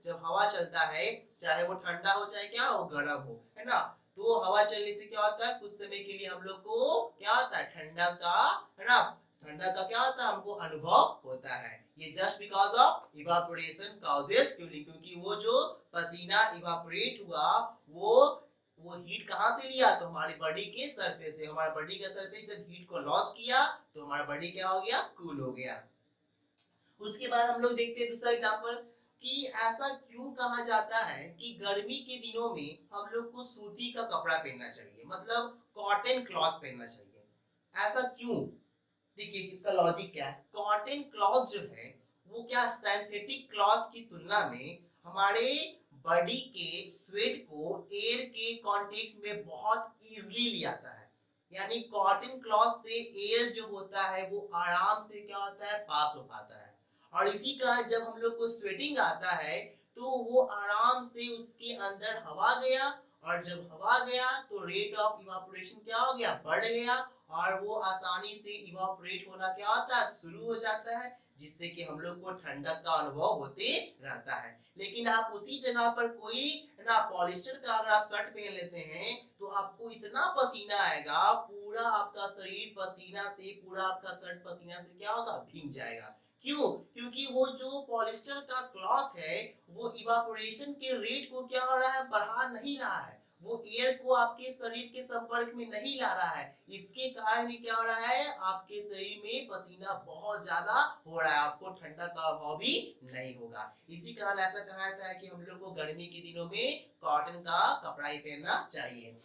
जब हवा चलता है, चाहे वो ठंडा हो चाहे क्या हो, गर्म हो, है ना, तो हवा चलने से क्या होता है, कुछ समय के लिए हम लोग को क्या होता है, ठंडा का, है ना, ठंडा का क्या होता है, हमको अनुभव होता है। ये just because of evaporation causes cooling, क्योंकि वो जो पसीना इवापोरेट हुआ, वो हीट कहां से लिया, तो हमारी बॉडी के सरफेस से। हमारे बॉडी का सरफेस जब हीट को लॉस किया तो हमारा बॉडी क्या हो गया, कूल हो गया। उसके बाद हम लोग देखते हैं दूसरा एग्जांपल, कि ऐसा क्यों कहा जाता है कि गर्मी के दिनों में हम लोग को सूती का कपड़ा पहनना चाहिए, मतलब कॉटन क्लॉथ पहनना चाहिए, ऐसा क्यों। देखिए इसका लॉजिक क्या है, कॉटन क्लॉथ जो है वो क्या, सिंथेटिक क्लॉथ की तुलना में हमारे बॉडी के स्वेट को एयर के कांटेक्ट में बहुत इजीली ले आता है। यानी कॉटन क्लॉथ से एयर जो होता है वो आराम से क्या होता है, पास हो पाता है। और इसी कारण जब हम लोग को स्वेटिंग आता है तो वो आराम से उसके अंदर हवा गया, और जब हवा गया तो रेट ऑफ इवापोरेशन क्या हो गया, बढ़ गया, और वो आसानी से इवापोरेट होना क्या होता है, शुरू हो जाता है, जिससे कि हम लोग को ठंडक का अनुभव होते रहता है। लेकिन आप उसी जगह पर कोई ना पॉलिस्टर का अगर आप शर्ट पहन लेते हैं तो आपको इतना पसीना आएगा, पूरा आपका शरीर पसीना से, पूरा आपका शर्ट पसीना से क्या होगा, भीग जाएगा। क्यों? क्योंकि वो जो पॉलिस्टर का क्लॉथ है वो इवापोरेशन के रेट को क्या हो रहा है, बढ़ा नहीं रहा है, वो एयर को आपके शरीर के संपर्क में नहीं ला रहा है। इसके कारण क्या हो रहा है, आपके शरीर में पसीना बहुत ज्यादा हो रहा है, आपको ठंडा का अभाव भी नहीं होगा। इसी कारण ऐसा कहा जाता है कि हम लोग को गर्मी के दिनों में कॉटन का कपड़ा ही पहनना चाहिए।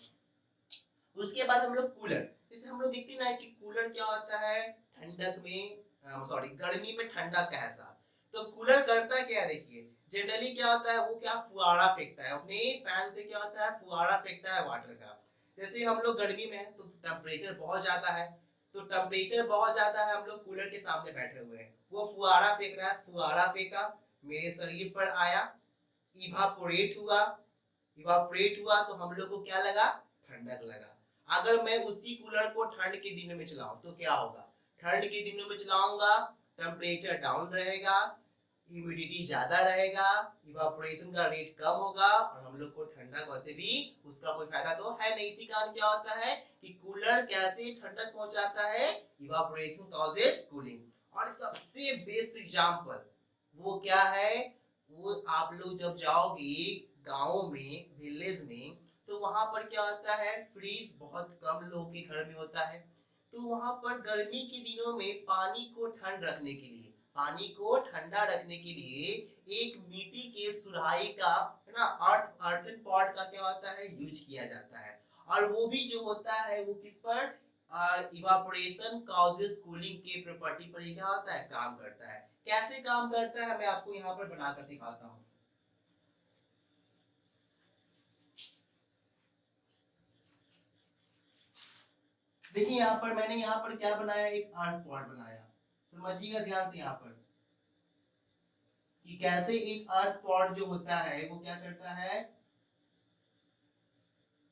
उसके बाद हम लोग कूलर, जैसे हम लोग देखते ना कि कूलर क्या होता है, ठंडक में सॉरी गर्मी में ठंडक का एहसास। तो कूलर करता क्या है, देखिए जनरली क्या होता है, वो क्या फुहारा फेंकता है, अपने फैन से क्या होता है, फुहारा फेंकता है वाटर का। जैसे हम लोग गर्मी में हैं तो टेम्परेचर बहुत ज्यादा है, तो टेम्परेचर बहुत ज्यादा है, हम लोग कूलर के सामने बैठे हुए हैं, वो फुहारा फेंक रहा है, फुहारा फेंका, मेरे शरीर पर आया, इवापोरेट हुआ, इवापोरेट हुआ तो हम लोग को क्या लगा, ठंडक लगा। अगर मैं उसी कूलर को ठंड के दिनों में चलाऊं तो क्या होगा, ठंड के दिनों में चलाऊंगा, टेम्परेचर डाउन रहेगा, ह्यूमिडिटी ज्यादा रहेगा, इवापोरेशन का रेट कम होगा, और हम लोग को ठंडक वैसे भी उसका कोई फायदा तो है नहीं। इसी कारण क्या होता है कि कूलर कैसे ठंडक पहुंचाता है, इवापोरेशन कॉजेज कूलिंग। और सबसे बेस्ट एग्जांपल वो क्या है, वो आप लोग जब जाओगे गाँव में, विलेज में, तो वहां पर क्या होता है, फ्रीज बहुत कम लोगों के घर में होता है, तो वहां पर गर्मी के दिनों में पानी को ठंड रखने के लिए, पानी को ठंडा रखने के लिए एक मिट्टी के सुराही का, है ना, अर्थन पॉट का क्या होता है, यूज किया जाता है। और वो भी जो होता है वो किस पर, इवापोरेशन कॉजेज कूलिंग के प्रॉपर्टी पर ही क्या होता है, काम करता है। कैसे काम करता है मैं आपको यहाँ पर बनाकर सिखाता हूँ। देखिए यहाँ पर मैंने यहाँ पर क्या बनाया, एक अर्थ पॉट बनाया, समझिएगा ध्यान से यहाँ पर कि कैसे एक अर्थ पॉट जो होता है वो क्या करता है,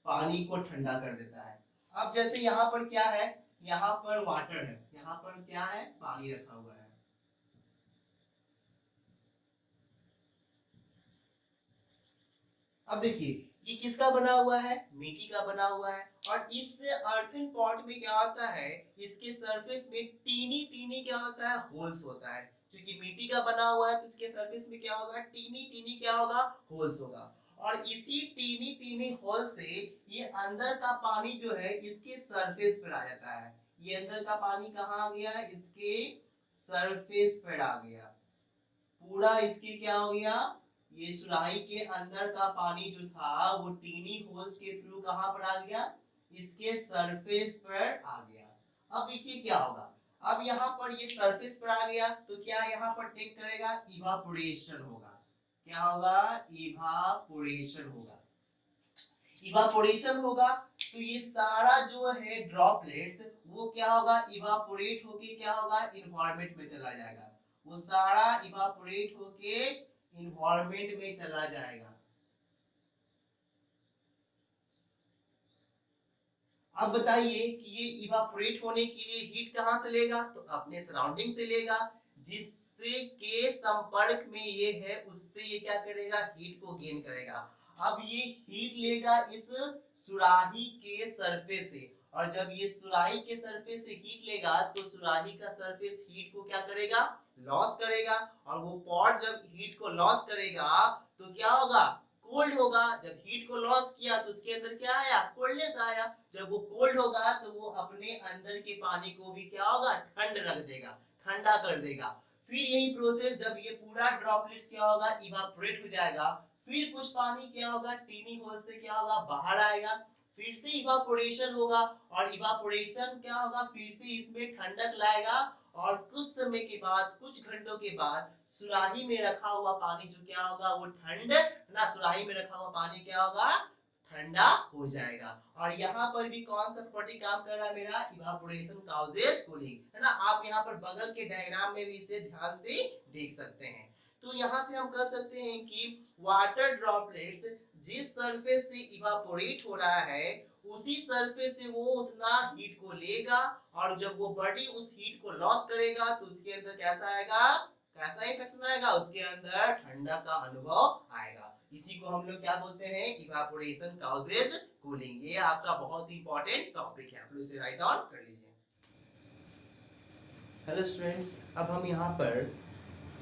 पानी को ठंडा कर देता है। अब जैसे यहाँ पर क्या है, यहाँ पर वाटर है, यहाँ पर क्या है, पानी रखा हुआ है। अब देखिए ये किसका बना हुआ है, मिट्टी का बना हुआ है, और इस अर्थन पॉट में क्या होता है, इसके सरफेस में टीनी टीनी क्या होता है, होल्स होता है। क्योंकि मिट्टी का बना हुआ है तो इसके सरफेस में क्या होगा, टीनी टीनी क्या होगा, होल्स होगा। और इसी टीनी टीनी होल से ये अंदर का पानी जो है इसके सरफेस पर आ जाता है। ये अंदर का पानी कहाँ आ गया, इसके सरफेस पर आ गया, पूरा इसके क्या हो गया, ये सुराही के अंदर का पानी जो था वो टीनी होल्स के थ्रू कहां पर आ गया, इसके सरफेस पर आ गया। अब देखिए क्या होगा, अब यहाँ पर ये सरफेस पर आ गया तो क्या यहाँ पर टेक करेगा, इवापोरेशन होगा। क्या होगा, इवापोरेशन होगा। इवापोरेशन होगा तो ये सारा जो है ड्रॉपलेट्स वो क्या होगा, इवापोरेट होके क्या होगा, इन्वायरमेंट में चला जाएगा, वो सारा इवापोरेट होके इन्वायरमेंट में चला जाएगा। अब बताइए कि ये इवापोरेट होने के लिए हीट कहां से लेगा, तो अपने सराउंडिंग से लेगा, जिससे के संपर्क में ये है उससे ये क्या करेगा, हीट को गेन करेगा। अब ये हीट लेगा इस सुराही के सरफेस से, और जब ये सुराही के सरफेस से हीट लेगा तो सुराही का सरफेस हीट को क्या करेगा, लॉस करेगा। और वो पॉट जब हीट को लॉस करेगा तो क्या होगा, कोल्ड होगा। जब हीट को लॉस किया तो उसके अंदर क्या आया, कोल्डनेस आया। जब वो कोल्ड होगा तो वो अपने अंदर के पानी को भी क्या होगा, ठंड रख देगा, ठंडा कर देगा। फिर यही प्रोसेस जब ये पूरा ड्रॉपलेट्स क्या होगा, इवापोरेट हो जाएगा, फिर कुछ पानी क्या होगा, टीनी होल से क्या होगा, बाहर आएगा, फिर से इवापोरेशन होगा, और इवापोरेशन क्या होगा, फिर से इसमें ठंडक लाएगा, और कुछ समय के बाद, कुछ घंटों के बाद सुराही में रखा हुआ पानी जो क्या होगा, वो ठंड ना, सुराही में रखा हुआ पानी क्या होगा, ठंडा हो जाएगा। और यहाँ पर भी कौन सा प्रॉपर्टी काम कर रहा है मेरा, इवापोरेशन कॉजेज कूलिंग, है ना। आप यहाँ पर बगल के डायग्राम में भी इसे ध्यान से देख सकते हैं। तो यहाँ से हम कह सकते हैं कि वाटर ड्रॉपलेट्स जिस सरफेस से इवापोरेट हो रहा है उसी सरफेस से वो उतना हीट को लेगा, और जब वो बॉडी उस हीट को लॉस करेगा तो उसके अंदर कैसा आएगा, कैसा इफेक्शन आएगा, उसके अंदर ठंडक का अनुभव आएगा। इसी को हम लोग क्या बोलते हैं, इवापोरेशन कॉजेज कूलिंग। ये आपका बहुत ही इंपॉर्टेंट टॉपिक है, आप लोग इसे राइट डाउन कर लीजिए। हेलो स्टूडेंट्स, अब हम यहाँ पर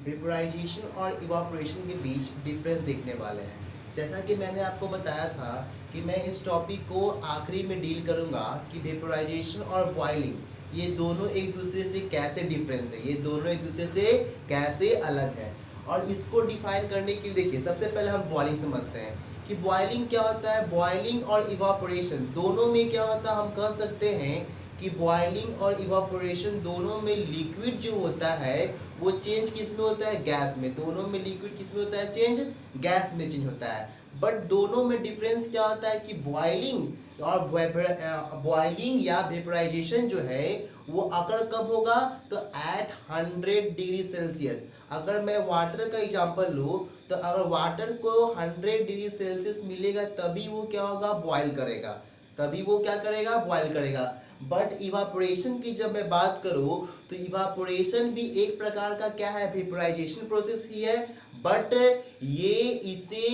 वेपोराइजेशन और इवापोरेशन के बीच डिफरेंस देखने वाले हैं। जैसा कि मैंने आपको बताया था कि मैं इस टॉपिक को आखिरी में डील करूँगा कि वेपोराइजेशन और बॉइलिंग ये दोनों एक दूसरे से कैसे डिफरेंस है, ये दोनों एक दूसरे से कैसे अलग है। और इसको डिफाइन करने के लिए देखिए, सबसे पहले हम बॉइलिंग समझते हैं कि बॉइलिंग क्या होता है। बॉइलिंग और इवापोरेशन दोनों में क्या होता है, हम कह सकते हैं कि बॉइलिंग और इवापोरेशन दोनों में लिक्विड जो होता है वो चेंज किस में होता है, गैस में। दोनों में लिक्विड किस में होता है, चेंज गैस में चेंज होता है। बट दोनों में डिफरेंस क्या होता है कि बॉइलिंग और बॉइलिंग या वेपोराइजेशन जो है वो अगर कब होगा, तो एट 100 डिग्री सेल्सियस। अगर मैं वाटर का एग्जांपल लूँ तो अगर वाटर को 100 डिग्री सेल्सियस मिलेगा तभी वो क्या होगा, बॉयल करेगा, तभी वो क्या करेगा, बॉयल करेगा। बट इवापोरेशन की जब मैं बात करूं तो इवापोरेशन भी एक प्रकार का क्या है, वेपोराइजेशन प्रोसेस ही है। बट ये इसे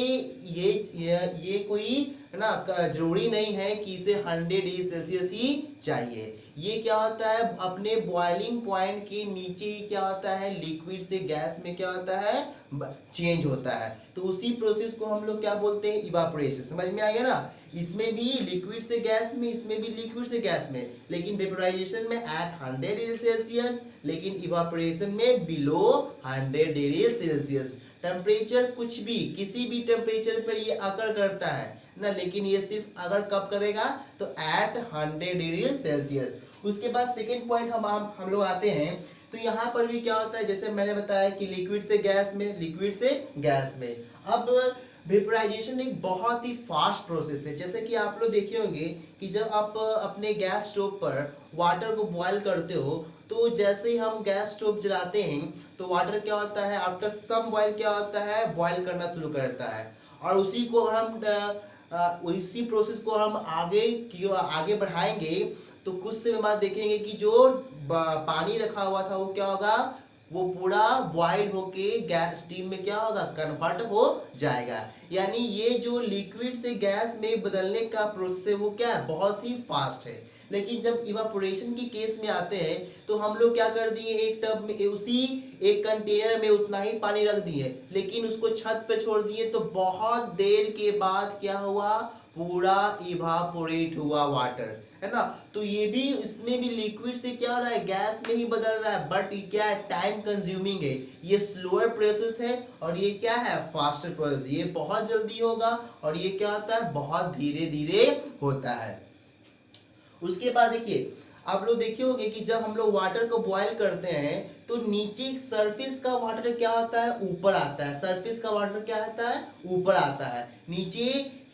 ये कोई है ना, जरूरी नहीं है कि इसे 100 डिग्री सेल्सियस ही चाहिए। ये क्या होता है, अपने बॉइलिंग पॉइंट के नीचे ही क्या होता है, लिक्विड से गैस में क्या होता है, चेंज होता है। तो उसी प्रोसेस को हम लोग क्या बोलते हैं, इवापोरेशन। समझ में आ गया ना, इसमें भी लिक्विड से गैस में, इसमें भी लिक्विड से गैस में, लेकिन वेपोराइजेशन में एट 100 डिग्री सेल्सियस, लेकिन इवापोरेशन में बिलो 100 डिग्री सेल्सियस। टेम्परेचर कुछ भी, किसी भी टेम्परेचर पर ये अकर करता है ना, लेकिन ये सिर्फ अगर कब करेगा, तो एट 100 डिग्री सेल्सियस। उसके बाद सेकेंड पॉइंट हम लोग आते हैं। तो यहाँ पर भी क्या होता है, जैसे मैंने बताया कि लिक्विड से गैस में, लिक्विड से गैस में। अब वेपोराइजेशन एक बहुत ही फास्ट प्रोसेस है। जैसे कि आप लोग देखे होंगे कि जब आप अपने गैस स्टोव पर वाटर को बॉयल करते हो, तो जैसे ही हम गैस स्टोव जलाते हैं तो वाटर क्या होता है, आफ्टर सम बॉयल क्या होता है, बॉयल करना शुरू करता है। और उसी को हम इसी प्रोसेस को हम आगे बढ़ाएंगे तो कुछ समय बाद देखेंगे कि जो पानी रखा हुआ था वो क्या होगा, वो पूरा बॉइल होके गैस स्टीम में क्या होगा, कन्वर्ट हो जाएगा। यानी ये जो लिक्विड से गैस में बदलने का प्रोसेस है वो क्या है, बहुत ही फास्ट है। लेकिन जब इवापोरेशन की केस में आते हैं तो हम लोग क्या कर दिए, एक टब में, उसी एक कंटेनर में उतना ही पानी रख दिए, लेकिन उसको छत पे छोड़ दिए, तो बहुत देर के बाद क्या हुआ, पूरा इवापोरेट हुआ वाटर, है ना। तो ये भी, इसमें भी लिक्विड से क्या हो रहा है, गैस में ही बदल रहा है। बट ये क्या है, टाइम कंज्यूमिंग है, ये स्लोअर प्रोसेस है। और ये क्या है, फास्टर प्रोसेस। ये बहुत जल्दी होगा और ये क्या होता है, बहुत धीरे धीरे होता है। उसके बाद देखिए, आप लोग देखे होंगे कि जब हम लोग वाटर को बॉयल करते हैं तो नीचे सरफेस का वाटर क्या होता है, ऊपर आता है। सरफेस का वाटर क्या आता है, ऊपर आता है। नीचे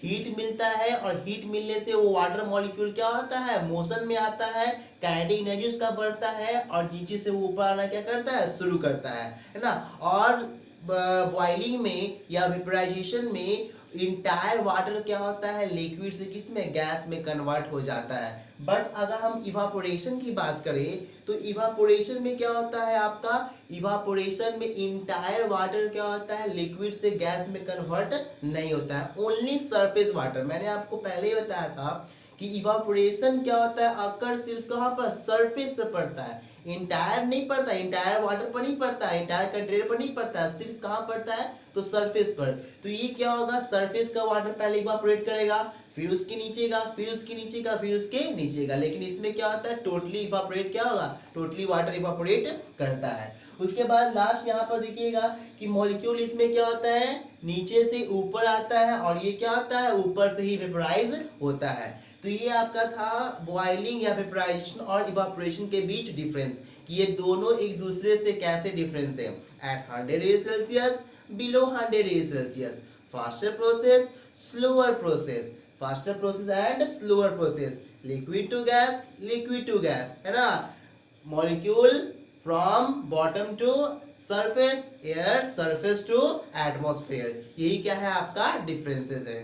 हीट मिलता है और हीट मिलने से वो वाटर मॉलिक्यूल क्या होता है, मोशन में आता है, काइनेटिक एनर्जी उसका बढ़ता है और नीचे से वो ऊपर आना क्या करता है, शुरू करता है ना। और बॉइलिंग में या वेपोराइजेशन में इंटायर वाटर क्या होता है, लिक्विड से किस में, गैस में कन्वर्ट हो जाता है। बट अगर हम इवापोरेशन की बात करें तो इवापोरेशन में क्या होता है आपका, इवापोरेशन में इंटायर वाटर क्या होता है, लिक्विड से गैस में कन्वर्ट नहीं होता है, ओनली सरफेस वाटर। मैंने आपको पहले ही बताया था कि इवापोरेशन क्या होता है, अकर सिर्फ कहाँ पर, सरफेस पर पड़ता है, इंटायर नहीं पड़ता, इंटायर वाटर पर नहीं पड़ता है, इंटायर कंटेनर पर नहीं पड़ता है, सिर्फ कहाँ पड़ता है, तो सरफेस पर। तो ये क्या होगा, सरफेस का वाटर पहले इवापोरेट करेगा, फिर उसके नीचे का, फिर उसके नीचे का, फिर उसके नीचे का। लेकिन इसमें क्या होता है, टोटली इवापोरेट क्या होगा, टोटली वाटर इवापोरेट करता है। उसके बाद लास्ट यहाँ पर देखिएगा कि मॉलिक्यूल इसमें क्या होता है, नीचे से ऊपर आता है और ये क्या होता है, ऊपर से ही वेपोराइज होता है। तो ये आपका था बॉइलिंग या वेपोराइजेशन और इवापोरेशन के बीच डिफरेंस, कि ये दोनों एक दूसरे से कैसे डिफरेंस है। At 100 degree Celsius, below 100 degree Celsius, faster process, slower process, faster process and slower process, liquid to gas, है ना, molecule from bottom to surface air, surface to atmosphere, यही क्या है आपका डिफरेंसेस है।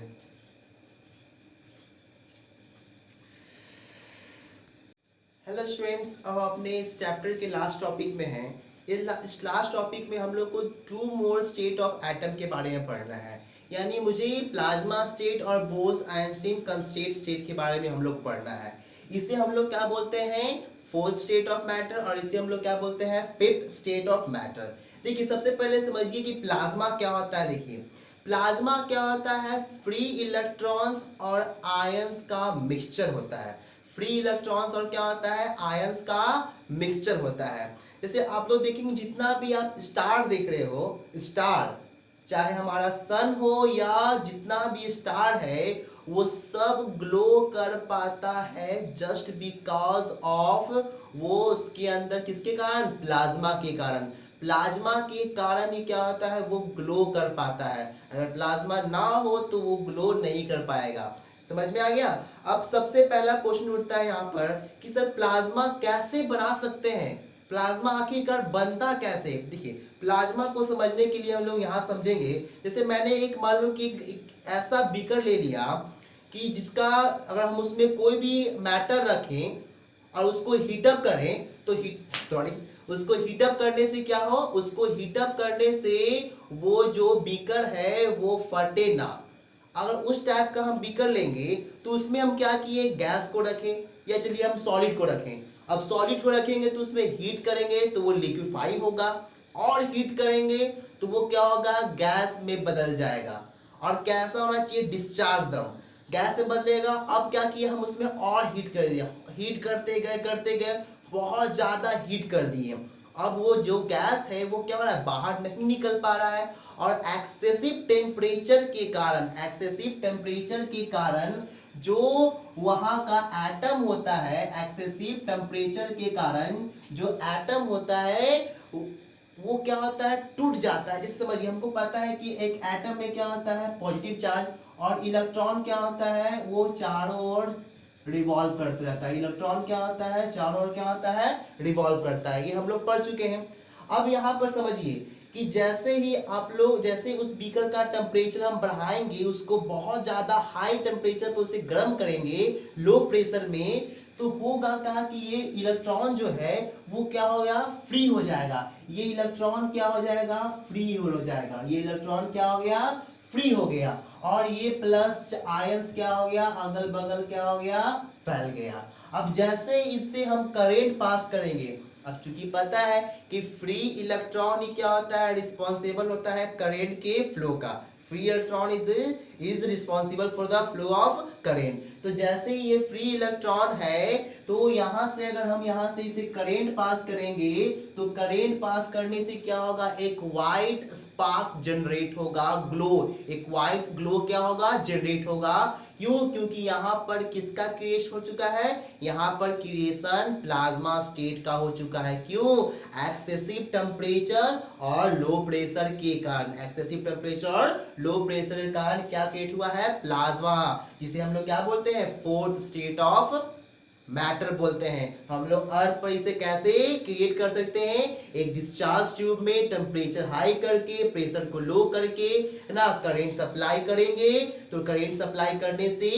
हेलो स्टूडेंट्स, अब अपने इस चैप्टर के लास्ट टॉपिक में हैं। इस लास्ट टॉपिक में हम लोग को two more state of atom के बारे में पढ़ना है, यानी मुझे प्लाज्मा स्टेट और बोस आइंस्टीन कंस्ट्रेंट स्टेट के बारे में हम लोग पढ़ना है। इसे हम लोग क्या बोलते हैं, फोर्थ स्टेट ऑफ मैटर, और इसे हम लोग क्या बोलते हैं, फिफ्थ स्टेट ऑफ मैटर। देखिए सबसे पहले समझिए कि प्लाज्मा क्या होता है। देखिए प्लाज्मा क्या होता है, फ्री इलेक्ट्रॉन्स और आयंस का मिक्सचर होता है। फ्री इलेक्ट्रॉन्स और क्या होता है, आयंस का मिक्सचर होता है। जैसे आप लोग देखेंगे जितना भी आप स्टार देख रहे हो, स्टार चाहे हमारा सन हो या जितना भी स्टार है, वो सब ग्लो कर पाता है जस्ट बिकॉज ऑफ वो उसके अंदर किसके कारण, प्लाज्मा के कारण। प्लाज्मा के कारण ही क्या होता है, वो ग्लो कर पाता है। अगर प्लाज्मा ना हो तो वो ग्लो नहीं कर पाएगा। समझ में आ गया। अब सबसे पहला क्वेश्चन उठता है यहाँ पर कि सर प्लाज्मा कैसे बना सकते हैं, प्लाज्मा आखिरकार बनता कैसे। देखिए प्लाज्मा को समझने के लिए हम लोग यहाँ समझेंगे, जैसे मैंने एक मान लो कि एक ऐसा बीकर ले लिया कि जिसका अगर हम उसमें कोई भी मैटर रखें और उसको हीटअप करें तो उसको हीटअप करने से क्या हो, उसको हीटअप करने से वो जो बीकर है वो फटे ना। अगर उस टाइप का हम बीकर लेंगे तो उसमें हम क्या किए, गैस को रखें, या चलिए हम सॉलिड को रखें। अब सॉलिड को रखेंगे तो उसमें हीट करेंगे तो वो लिक्विफाई होगा, और हीट करेंगे तो वो क्या होगा, गैस में बदल जाएगा। और कैसा होना चाहिए, डिस्चार्ज दम, गैस में बदलेगा। अब क्या किया, हम उसमें और हीट कर दिया, हीट करते गए बहुत ज्यादा हीट कर दिए। अब वो जो गैस है वो क्या हो रहा है, बाहर नहीं निकल पा रहा है, और एक्सेसिव टेम्परेचर के कारण, एक्सेसिव टेम्परेचर के कारण जो वहां का एटम होता है, एक्सेसिव टेम्परेचर के कारण जो एटम होता है वो क्या होता है, टूट जाता है। जैसे समझिए हमको पता है कि एक एटम में क्या होता है, पॉजिटिव चार्ज, और इलेक्ट्रॉन क्या होता है, वो चारों ओर रिवॉल्व करते रहता है। इलेक्ट्रॉन क्या होता है, चारों ओर क्या होता है, रिवॉल्व करता है। ये हम लोग पढ़ चुके हैं। अब यहाँ पर समझिए कि जैसे ही आप लोग, जैसे उस बीकर का टेम्परेचर हम बढ़ाएंगे, उसको बहुत ज्यादा हाई टेम्परेचर पर उसे गर्म करेंगे लो प्रेशर में, तो होगा क्या कि ये इलेक्ट्रॉन जो है वो क्या हो गया, फ्री हो जाएगा। ये इलेक्ट्रॉन क्या हो जाएगा, फ्री हो जाएगा। ये इलेक्ट्रॉन क्या हो गया, फ्री हो गया, और ये प्लस आयंस क्या हो गया, अगल बगल क्या हो गया, फैल गया। अब जैसे इससे हम करंट पास करेंगे, अब चूंकि पता है कि फ्री इलेक्ट्रॉन ही क्या होता है, रिस्पॉन्सिबल होता है करंट के फ्लो का। Free electron is responsible for the flow of current. तो जैसे ये फ्री इलेक्ट्रॉन है तो यहां से अगर हम यहां से इसे करंट पास करेंगे तो करंट पास करने से क्या होगा, एक व्हाइट स्पार्क जनरेट होगा, ग्लो, एक व्हाइट ग्लो क्या होगा, जनरेट होगा। क्यों, क्योंकि यहाँ पर किसका क्रिएशन हो चुका है, यहाँ पर क्रिएशन प्लाज्मा स्टेट का हो चुका है। क्यों, एक्सेसिव टेम्परेचर और लो प्रेशर के कारण, एक्सेसिव टेम्परेचर और लो प्रेशर के कारण क्या क्रिएट हुआ है, प्लाज्मा, जिसे हम लोग क्या बोलते हैं, फोर्थ स्टेट ऑफ मैटर बोलते हैं। हम लोग अर्थ पर इसे कैसे क्रिएट कर सकते हैं, एक डिस्चार्ज ट्यूब में टेम्परेचर हाई करके, प्रेशर को लो करके, है ना, करंट सप्लाई करेंगे। तो करंट सप्लाई करने से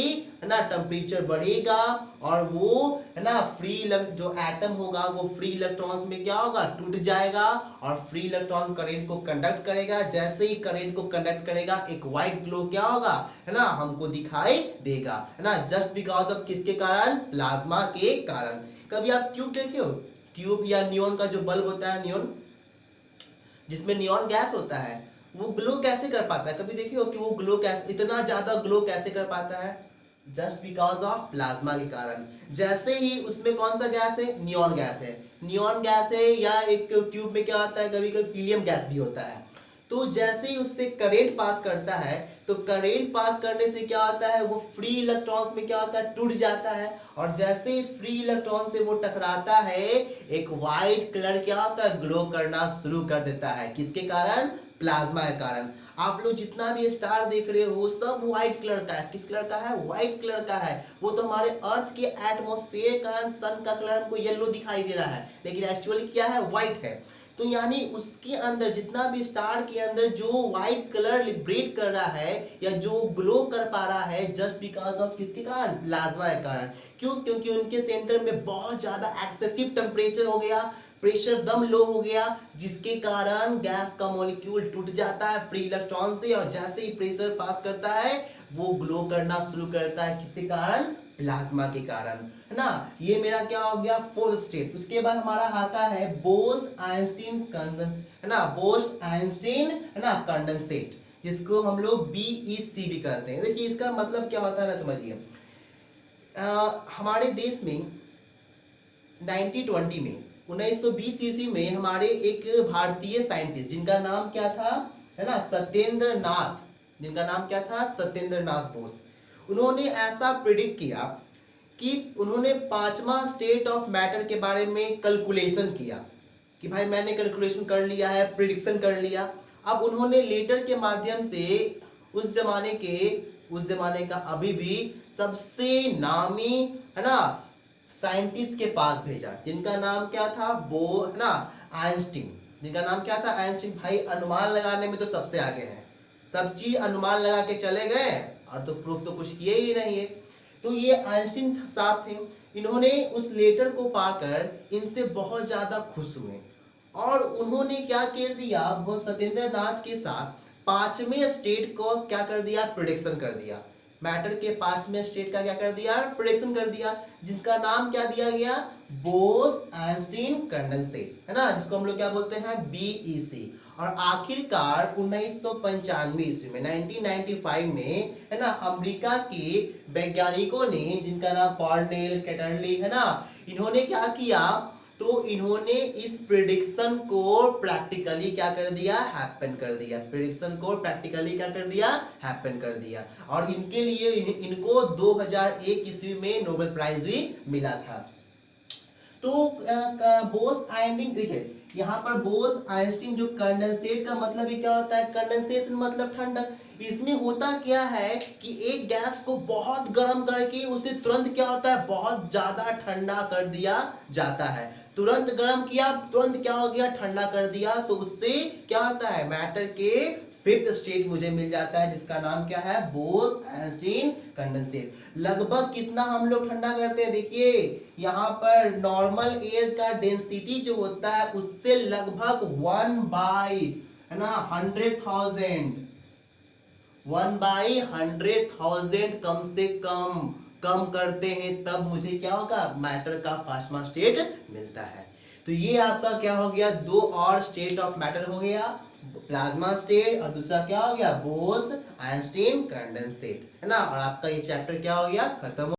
है ना टेम्परेचर बढ़ेगा, और वो है ना फ्री जो एटम होगा वो फ्री इलेक्ट्रॉन्स में क्या होगा, टूट जाएगा, और फ्री इलेक्ट्रॉन करंट को कंडक्ट करेगा। जैसे ही करंट को कंडक्ट करेगा एक व्हाइट ग्लो क्या होगा, है ना, हमको दिखाई देगा, है ना, जस्ट बिकॉज ऑफ किसके कारण, प्लाज्मा के कारण। कभी आप ट्यूब देखे हो, ट्यूब या नियॉन का जो बल्ब होता है, नियॉन जिसमें नियॉन गैस होता है, वो ग्लो कैसे कर पाता है, कभी देखे हो कि वो ग्लो कैसे, इतना ज्यादा ग्लो कैसे कर पाता है, जस्ट बिकॉज ऑफ प्लाज्मा के कारण। जैसे ही उसमें कौन सा गैस है, नियॉन गैस है, नियॉन गैस है, या एक ट्यूब में क्या होता है, कभी कभी हीलियम गैस भी होता है। तो जैसे ही उससे करेंट पास करता है तो करेंट पास करने से क्या होता है, वो फ्री इलेक्ट्रॉन्स में क्या होता है, टूट जाता है। और जैसे ही फ्री इलेक्ट्रॉन से वो टकराता है, एक वाइट कलर क्या होता है, ग्लो करना शुरू कर देता है। किसके कारण, प्लाज्मा के कारण। आप लोग जितना भी स्टार देख रहे हो सब व्हाइट कलर का है। किस कलर का है, व्हाइट कलर का है। वो तो हमारे अर्थ के एटमॉस्फेयर का, सन का कलर हमको येलो दिखाई दे रहा है, लेकिन एक्चुअली क्या है, व्हाइट है। तो यानी उसके अंदर जितना भी स्टार के अंदर जो व्हाइट कलर लिबरेट कर रहा है या जो ग्लो कर पा रहा है, जस्ट बिकॉज ऑफ किसके कारण, प्लाज्मा के कारण। क्यों, क्योंकि उनके सेंटर में बहुत ज्यादा एक्सेसिव टेम्परेचर हो गया, प्रेशर दम लो हो गया, जिसके कारण गैस का मॉलिक्यूल टूट जाता है फ्री इलेक्ट्रॉन से, और जैसे ही प्रेशर पास करता है वो ग्लो करना शुरू करता है। किसके कारण, प्लाज्मा के कारण, है ना। ये मेरा क्या हो गया, फोर्थ स्टेट। उसके बाद हमारा आता है बोस आइंस्टीन कंडेंस, है ना, बोस आइंस्टीन, है ना, कंडेंसेट, जिसको हम लोग बीईसी भी कहते हैं। देखिए इसका मतलब क्या होता है ना, समझिए। हमारे देश में 1920 में 1920 ईस्वी में हमारे एक भारतीय साइंटिस्ट जिनका नाम क्या था, है ना, सत्येंद्र नाथ, जिनका नाम क्या था, सत्येंद्र नाथ बोस। उन्होंने ऐसा प्रिडिक्ट किया कि उन्होंने पांचवा स्टेट ऑफ मैटर के बारे में कैलकुलेशन किया कि भाई मैंने कैलकुलेशन कर लिया है, प्रिडिक्शन कर लिया। अब उन्होंने लेटर के माध्यम से उस जमाने का अभी भी सबसे नामी, है ना, साइंटिस्ट के पास भेजा, जिनका नाम क्या था, वो, है ना, आइंस्टीन। जिनका नाम क्या था, आइंस्टीन। भाई अनुमान लगाने में तो सबसे आगे हैं, सब चीज अनुमान लगा के चले गए और तो प्रूफ तो कुछ किए ही नहीं है। तो ये आइंस्टीन साहब थे। इन्होंने उस लेटर को पाकर इनसे बहुत ज्यादा खुश हुए और उन्होंने क्या कर दिया, वो सत्येंद्र नाथ के साथ पांचवें स्टेट को क्या कर दिया, प्रिडिक्शन कर दिया। मैटर के पांचवें स्टेट का क्या कर दिया, प्रिडिक्शन कर दिया, जिसका नाम क्या दिया गया, बोस आइंस्टीन कंडेंसेट, है ना, जिसको हम लोग क्या बोलते हैं, बीईसी। और आखिरकार 1995 ईस्वी में 1995 में, है ना, अमेरिका के वैज्ञानिकों ने, जिनका नाम कॉर्नेल कैटरली, है ना, इन्होंने क्या किया, तो इन्होंने इस प्रिडिक्शन को प्रैक्टिकली क्या कर दिया, हैपन कर दिया। प्रिडिक्शन को प्रैक्टिकली क्या कर दिया, हैपन कर दिया। और इनके लिए इनको 2001 ईस्वी में नोबेल प्राइज भी मिला था। तो बोस आइंस्टीन, देखिए यहाँ पर बोस आइंस्टीन जो कंडेंसेट का मतलब ही क्या होता है, कंडेंसेशन मतलब ठंडक। इसमें होता क्या है कि एक गैस को बहुत गर्म करके उसे तुरंत क्या होता है, बहुत ज्यादा ठंडा कर दिया जाता है। तुरंत गर्म किया, तुरंत क्या हो गया, ठंडा कर दिया, तो उससे क्या होता है, मैटर के फिफ्थ स्टेट मुझे मिल जाता है, जिसका नाम क्या है, बोस आइंस्टीन कंडेंसेट। लगभग कितना हम लोग ठंडा करते हैं, देखिए यहाँ पर नॉर्मल एयर का डेंसिटी जो होता है उससे लगभग 1/, है ना, 100,000 कम से कम करते हैं, तब मुझे क्या होगा, मैटर का पांचवा स्टेट मिलता है। तो ये आपका क्या हो गया, दो और स्टेट ऑफ मैटर हो गया, प्लाज्मा स्टेट और दूसरा क्या हो गया, बोस आइंस्टीन कंडेंसेट, है ना। और आपका ये चैप्टर क्या हो गया, खत्म।